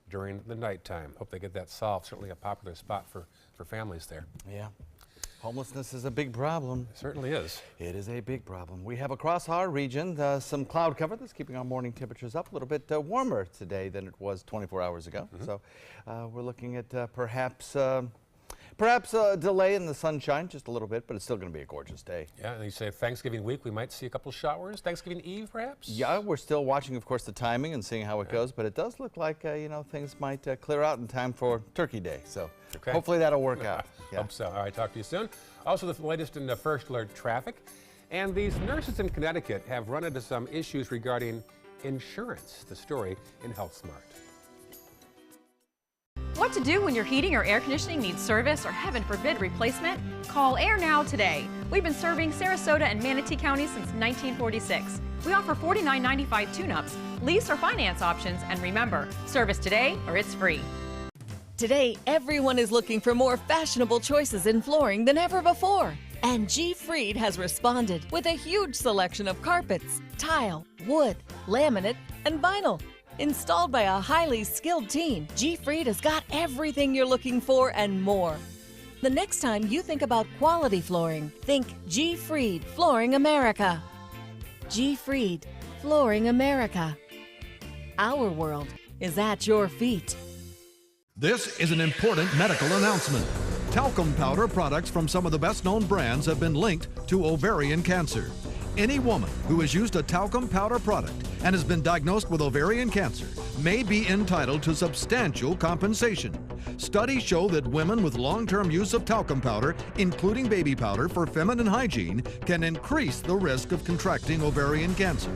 Speaker 2: during the nighttime. Hope they get that solved. Certainly a popular spot for families there.
Speaker 3: Yeah. Homelessness is a big problem.
Speaker 2: It certainly is.
Speaker 3: It is a big problem. We have across our region some cloud cover that's keeping our morning temperatures up a little bit warmer today than it was 24 hours ago. So we're looking at perhaps a delay in the sunshine just a little bit, but it's still going to be a gorgeous day.
Speaker 2: Yeah, and you say Thanksgiving week, we might see a couple showers. Thanksgiving Eve, perhaps?
Speaker 3: Yeah, we're still watching, of course, the timing and seeing how it goes, but it does look like, you know, things might clear out in time for Turkey Day. So hopefully that'll work out. Yeah.
Speaker 2: Hope so. All right, talk to you soon. Also, the latest in the first alert traffic. And these nurses in Connecticut have run into some issues regarding insurance. The story in Health Smart.
Speaker 16: What to do when your heating or air conditioning needs service or, heaven forbid, replacement? Call Air Now today. We've been serving Sarasota and Manatee County since 1946. We offer $49.95 tune-ups, lease or finance options, and remember, service today or it's free.
Speaker 7: Today, everyone is looking for more fashionable choices in flooring than ever before. And G. Fried has responded with a huge selection of carpets, tile, wood, laminate, and vinyl. Installed by a highly skilled team, G. Fried has got everything you're looking for and more. The next time you think about quality flooring, think G. Fried Flooring America. G. Fried Flooring America. Our world is at your feet.
Speaker 19: This is an important medical announcement. Talcum powder products from some of the best-known brands have been linked to ovarian cancer. Any woman who has used a talcum powder product and has been diagnosed with ovarian cancer may be entitled to substantial compensation. Studies show that women with long-term use of talcum powder, including baby powder for feminine hygiene, can increase the risk of contracting ovarian cancer.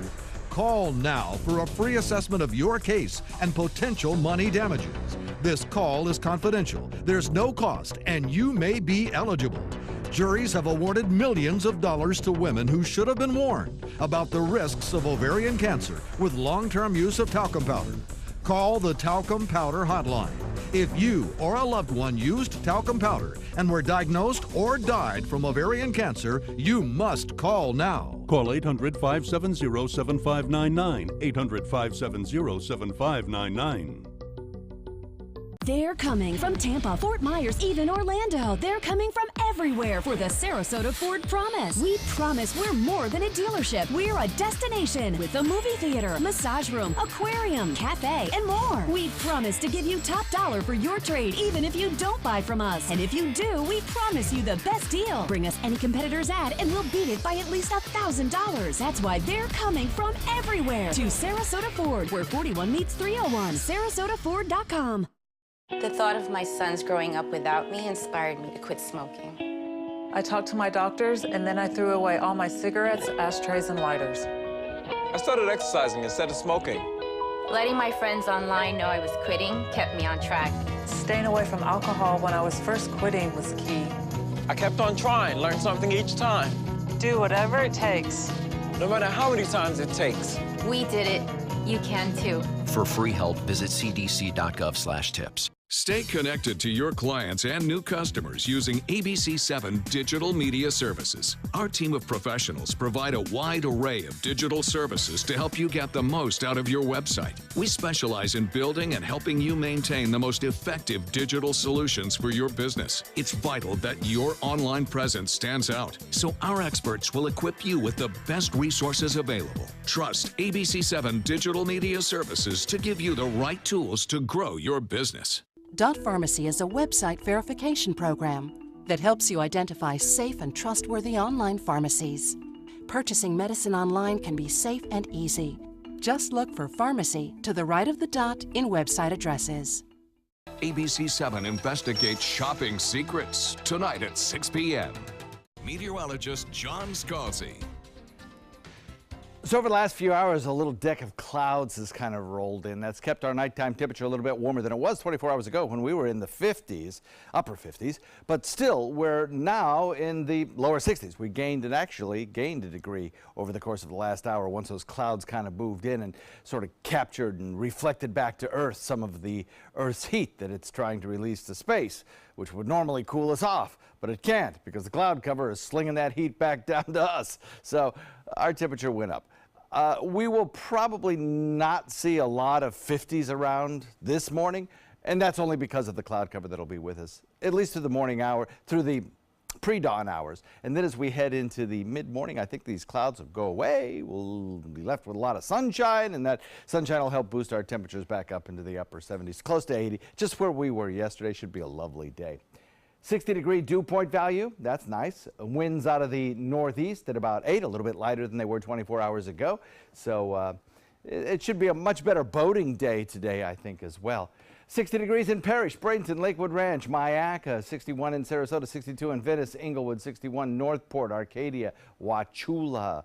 Speaker 19: Call now for a free assessment of your case and potential money damages. This call is confidential, there's no cost, and you may be eligible. Juries have awarded millions of dollars to women who should have been warned about the risks of ovarian cancer with long-term use of talcum powder. Call the Talcum Powder Hotline. If you or a loved one used talcum powder and were diagnosed or died from ovarian cancer, you must call now.
Speaker 20: Call 800-570-7599, 800-570-7599.
Speaker 21: They're coming from Tampa, Fort Myers, even Orlando. They're coming from everywhere for the Sarasota Ford Promise. We promise we're more than a dealership. We're a destination with a movie theater, massage room, aquarium, cafe, and more. We promise to give you top dollar for your trade, even if you don't buy from us. And if you do, we promise you the best deal. Bring us any competitor's ad and we'll beat it by at least $1,000. That's why they're coming from everywhere to Sarasota Ford, where 41 meets 301. SarasotaFord.com.
Speaker 22: The thought of my sons growing up without me inspired me to quit smoking.
Speaker 23: I talked to my doctors, and then I threw away all my cigarettes, ashtrays, and lighters.
Speaker 24: I started exercising instead of smoking.
Speaker 22: Letting my friends online know I was quitting kept me on track.
Speaker 23: Staying away from alcohol when I was first quitting was key.
Speaker 24: I kept on trying, learned something each time.
Speaker 23: Do whatever it takes.
Speaker 24: No matter how many times it takes.
Speaker 22: We did it. You can too.
Speaker 25: For free help, visit cdc.gov/tips.
Speaker 29: Stay connected to your clients and new customers using ABC7 Digital Media Services. Our team of professionals provide a wide array of digital services to help you get the most out of your website. We specialize in building and helping you maintain the most effective digital solutions for your business. It's vital that your online presence stands out, so our experts will equip you with the best resources available. Trust ABC7 Digital Media Services to give you the right tools to grow your business.
Speaker 4: Dot Pharmacy is a website verification program that helps you identify safe and trustworthy online pharmacies. Purchasing medicine online can be safe and easy. Just look for pharmacy to the right of the dot in website addresses.
Speaker 29: ABC7 investigates shopping secrets tonight at 6 p.m. Meteorologist John Scalzi.
Speaker 3: So over the last few hours, a little deck of clouds has kind of rolled in. That's kept our nighttime temperature a little bit warmer than it was 24 hours ago when we were in the 50s, upper 50s. But still, we're now in the lower 60s. We actually gained a degree over the course of the last hour once those clouds kind of moved in and sort of captured and reflected back to Earth some of the Earth's heat that it's trying to release to space, which would normally cool us off. But it can't because the cloud cover is slinging that heat back down to us. So our temperature went up. We will probably not see a lot of 50s around this morning, and that's only because of the cloud cover that'll be with us, at least through the morning hour, through the pre-dawn hours. And then as we head into the mid-morning, I think these clouds will go away. We'll be left with a lot of sunshine, and that sunshine will help boost our temperatures back up into the upper 70s, close to 80, just where we were yesterday. Should be a lovely day. 60-degree dew point value, that's nice. Winds out of the northeast at about 8, a little bit lighter than they were 24 hours ago. So it should be a much better boating day today, I think, as well. 60 degrees in Parrish, Bradenton, Lakewood Ranch, Mayaca, 61 in Sarasota, 62 in Venice, Inglewood, 61 Northport, Arcadia, Wauchula.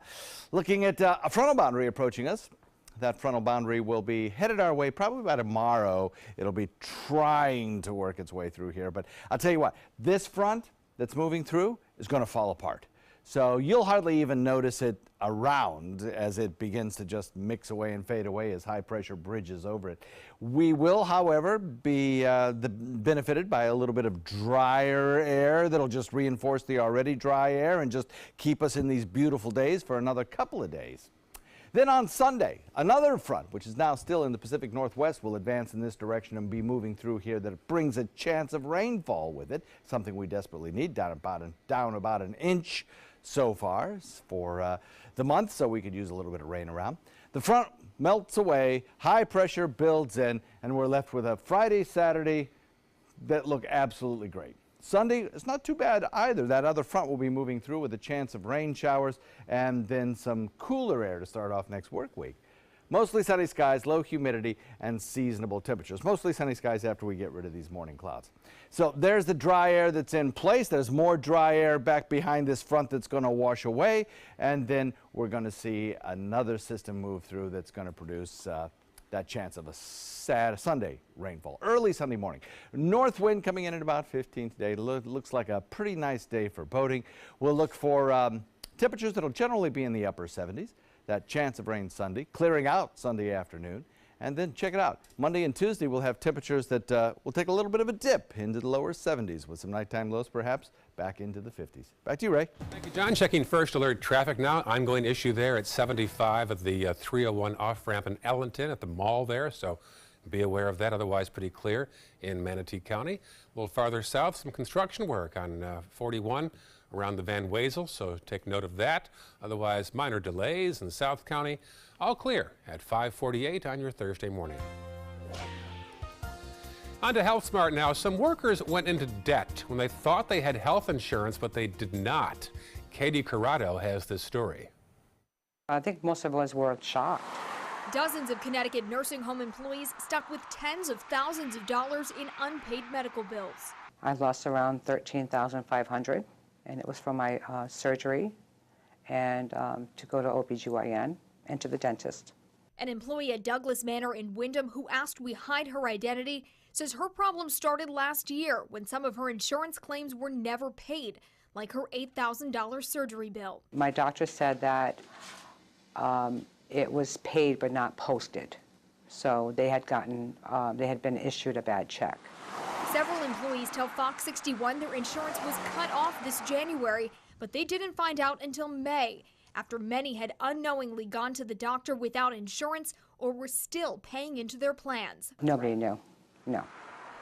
Speaker 3: Looking at a frontal boundary approaching us. That frontal boundary will be headed our way probably by tomorrow. It'll be trying to work its way through here. But I'll tell you what, this front that's moving through is going to fall apart. So you'll hardly even notice it around as it begins to just mix away and fade away as high pressure bridges over it. We will, however, be benefited by a little bit of drier air that'll just reinforce the already dry air and just keep us in these beautiful days for another couple of days. Then on Sunday, another front, which is now still in the Pacific Northwest, will advance in this direction and be moving through here. That brings a chance of rainfall with it, something we desperately need, down about an inch so far for the month, so we could use a little bit of rain around. The front melts away, high pressure builds in, and we're left with a Friday, Saturday that look absolutely great. Sunday, it's not too bad either. That other front will be moving through with a chance of rain showers and then some cooler air to start off next work week. Mostly sunny skies, low humidity, and seasonable temperatures. Mostly sunny skies after we get rid of these morning clouds. So there's the dry air that's in place. There's more dry air back behind this front that's going to wash away. And then we're going to see another system move through that's going to produce that chance of a Sunday rainfall, early Sunday morning. North wind coming in at about 15 today. Looks like a pretty nice day for boating. We'll look for temperatures that'll generally be in the upper 70s. That chance of rain Sunday, clearing out Sunday afternoon. And then check it out. Monday and Tuesday we'll have temperatures that will take a little bit of a dip into the lower 70s with some nighttime lows perhaps back into the 50s. Back to you, Ray.
Speaker 2: Thank you, John. Checking first alert traffic now. Ongoing issue there at 75 at the 301 off-ramp in Ellington at the mall there. So be aware of that. Otherwise pretty clear in Manatee County. A little farther south, some construction work on 41 around the Van Wezel, so take note of that. Otherwise, minor delays in South County. All clear at 5:48 on your Thursday morning. On to Health Smart now. Some workers went into debt when they thought they had health insurance, but they did not. Katie Corrado has this story.
Speaker 5: I think most of us were shocked.
Speaker 9: Dozens of Connecticut nursing home employees stuck with tens of thousands of dollars in unpaid medical bills.
Speaker 5: I lost around $13,500, and it was for my surgery and to go to OBGYN and to the dentist.
Speaker 9: An employee at Douglas Manor in Wyndham who asked we hide her identity says her problem started last year when some of her insurance claims were never paid, like her $8,000 surgery bill.
Speaker 5: My doctor said that it was paid but not posted. So they had been issued a bad check.
Speaker 6: Several employees tell Fox 61 their insurance was cut off this January, but they didn't find out until May, after many had unknowingly gone to the doctor without insurance or were still paying into their plans.
Speaker 5: Nobody knew, no.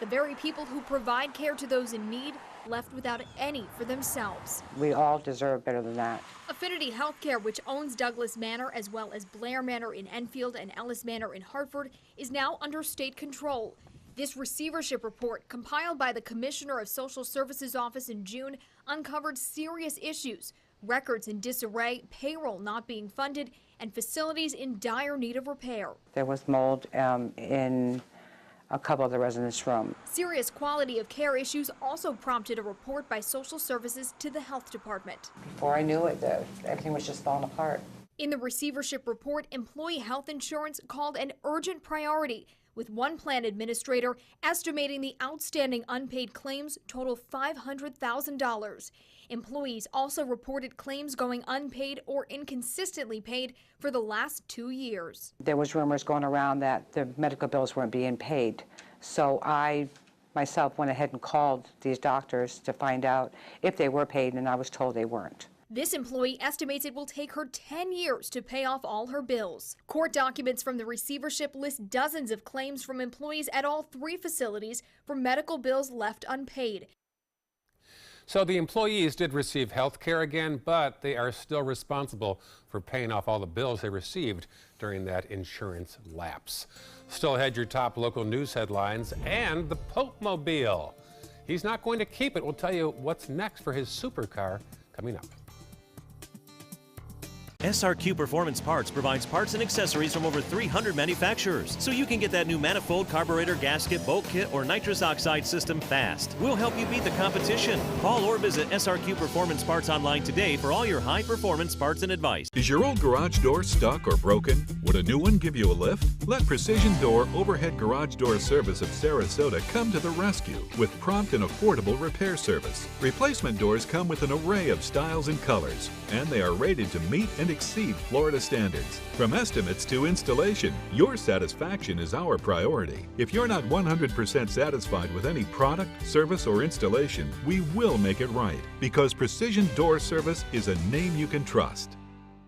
Speaker 6: The very people who provide care to those in need left without any for themselves.
Speaker 5: We all deserve better than that.
Speaker 6: Affinity Healthcare, which owns Douglas Manor as well as Blair Manor in Enfield and Ellis Manor in Hartford, is now under state control. This receivership report, compiled by the Commissioner of Social Services Office in June, uncovered serious issues: records in disarray, payroll not being funded, and facilities in dire need of repair.
Speaker 5: There was mold in a couple of the residents' rooms.
Speaker 6: Serious quality of care issues also prompted a report by Social Services to the Health Department.
Speaker 5: Before I knew it, everything was just falling apart.
Speaker 6: In the receivership report, employee health insurance called an urgent priority, with one plan administrator estimating the outstanding unpaid claims total $500,000. Employees also reported claims going unpaid or inconsistently paid for the last 2 years.
Speaker 5: There was rumors going around that the medical bills weren't being paid. So I myself went ahead and called these doctors to find out if they were paid, and I was told they weren't.
Speaker 6: This employee estimates it will take her 10 years to pay off all her bills. Court documents from the receivership list dozens of claims from employees at all 3 facilities for medical bills left unpaid.
Speaker 2: So the employees did receive health care again, but they are still responsible for paying off all the bills they received during that insurance lapse. Still ahead, your top local news headlines and the Pope Mobile. He's not going to keep it. We'll tell you what's next for his supercar coming up.
Speaker 8: SRQ Performance Parts provides parts and accessories from over 300 manufacturers, so you can get that new manifold, carburetor, gasket, bolt kit, or nitrous oxide system fast. We'll help you beat the competition. Call or visit SRQ Performance Parts online today for all your high-performance parts and advice.
Speaker 19: Is your old garage door stuck or broken? Would a new one give you a lift? Let Precision Door Overhead Garage Door Service of Sarasota come to the rescue with prompt and affordable repair service. Replacement doors come with an array of styles and colors, and they are rated to meet and exceed Florida standards. From estimates to installation, your satisfaction is our priority. If you're not 100% satisfied with any product, service, or installation, we will make it right, because Precision Door Service is a name you can trust.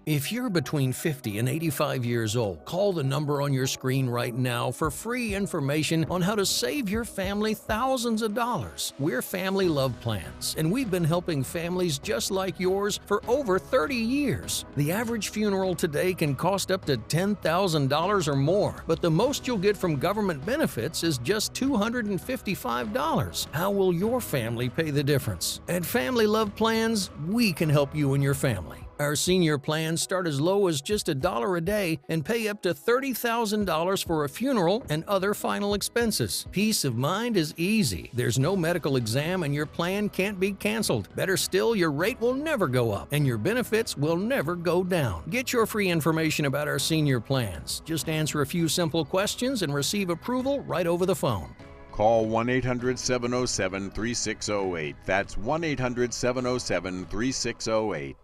Speaker 13: If you're between 50 and 85 years old, call the number on your screen right now for free information on how to save your family thousands of dollars. We're Family Love Plans, and we've been helping families just like yours for over 30 years. The average funeral today can cost up to $10,000 or more, but the most you'll get from government benefits is just $255. How will your family pay the difference? At Family Love Plans, we can help you and your family. Our senior plans start as low as just $1 a day and pay up to $30,000 for a funeral and other final expenses. Peace of mind is easy. There's no medical exam and your plan can't be canceled. Better still, your rate will never go up and your benefits will never go down. Get your free information about our senior plans. Just answer a few simple questions and receive approval right over the phone.
Speaker 14: Call 1-800-707-3608. That's 1-800-707-3608.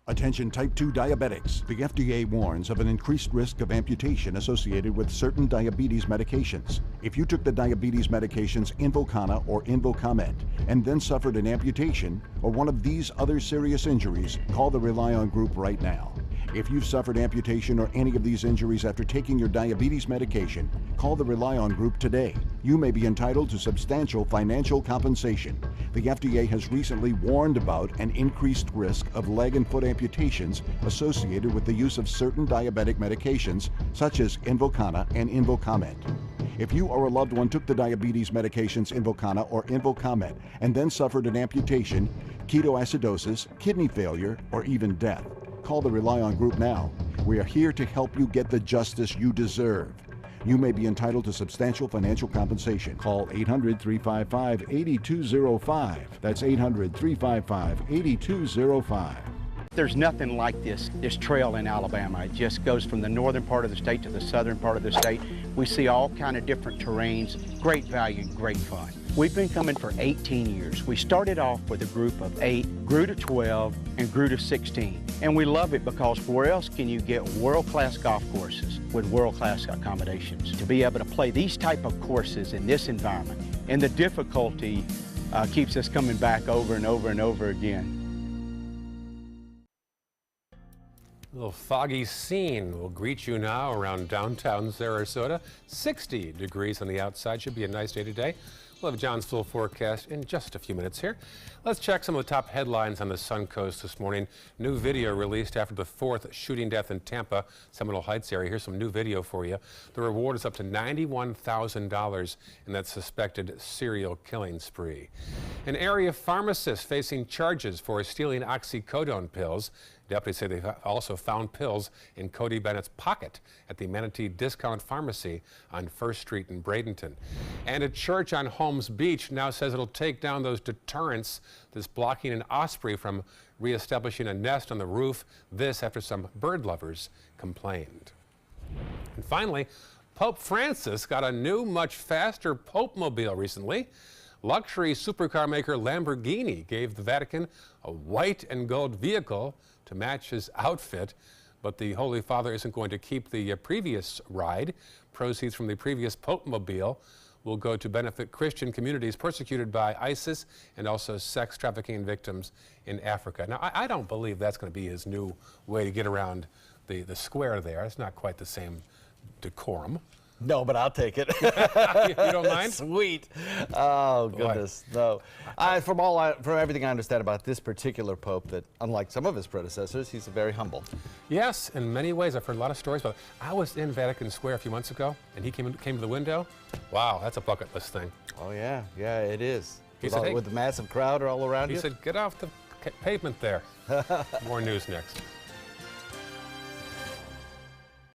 Speaker 20: Attention type 2 diabetics. The FDA warns of an increased risk of amputation associated with certain diabetes medications. If you took the diabetes medications Invokana or Invokamet and then suffered an amputation or one of these other serious injuries, call the Rely On Group right now. If you've suffered amputation or any of these injuries after taking your diabetes medication, call the Rely On Group today. You may be entitled to substantial financial compensation. The FDA has recently warned about an increased risk of leg and foot amputations associated with the use of certain diabetic medications such as Invokana and Invokamet. If you or a loved one took the diabetes medications Invokana or Invokamet and then suffered an amputation, ketoacidosis, kidney failure, or even death, call the Rely On Group now. We are here to help you get the justice you deserve. You may be entitled to substantial financial compensation. Call 800-355-8205. That's 800-355-8205.
Speaker 25: There's nothing like this trail in Alabama. It just goes from the northern part of the state to the southern part of the state. We see all kind of different terrains, great value, great fun. We've been coming for 18 years. We started off with a group of 8, grew to 12, and grew to 16. And we love it because where else can you get world-class golf courses with world-class accommodations? To be able to play these type of courses in this environment, and the difficulty keeps us coming back over and over and over again.
Speaker 2: A little foggy scene will greet you now around downtown Sarasota. 60 degrees on the outside. Should be a nice day today. We'll have John's full forecast in just a few minutes here. Let's check some of the top headlines on the Suncoast this morning. New video released after the 4th shooting death in Tampa, Seminole Heights area. Here's some new video for you. The reward is up to $91,000 in that suspected serial killing spree. An area pharmacist facing charges for stealing oxycodone pills. Deputies say they also found pills in Cody Bennett's pocket at the Manatee Discount Pharmacy on 1st Street in Bradenton. And a church on Holmes Beach now says it'll take down those deterrents that's blocking an osprey from reestablishing a nest on the roof. This after some bird lovers complained. And finally, Pope Francis got a new, much faster Pope-mobile recently. Luxury supercar maker Lamborghini gave the Vatican a white and gold vehicle to match his outfit, but the Holy Father isn't going to keep the previous ride. Proceeds from the previous Pope-mobile will go to benefit Christian communities persecuted by ISIS and also sex trafficking victims in Africa. Now, I don't believe that's going to be his new way to get around the square there. It's not quite the same decorum.
Speaker 3: No, but I'll take it.
Speaker 2: You don't mind?
Speaker 3: Sweet. Oh, goodness. No. From everything I understand about this particular pope, that unlike some of his predecessors, he's very humble.
Speaker 2: Yes, in many ways. I've heard a lot of stories about it. I was in Vatican Square a few months ago, and he came to the window. Wow, that's a bucket list thing.
Speaker 3: Oh, yeah. Yeah, it is.
Speaker 2: He said, hey,
Speaker 3: with the massive crowd all around you?
Speaker 2: He said, get off the pavement there. More news next.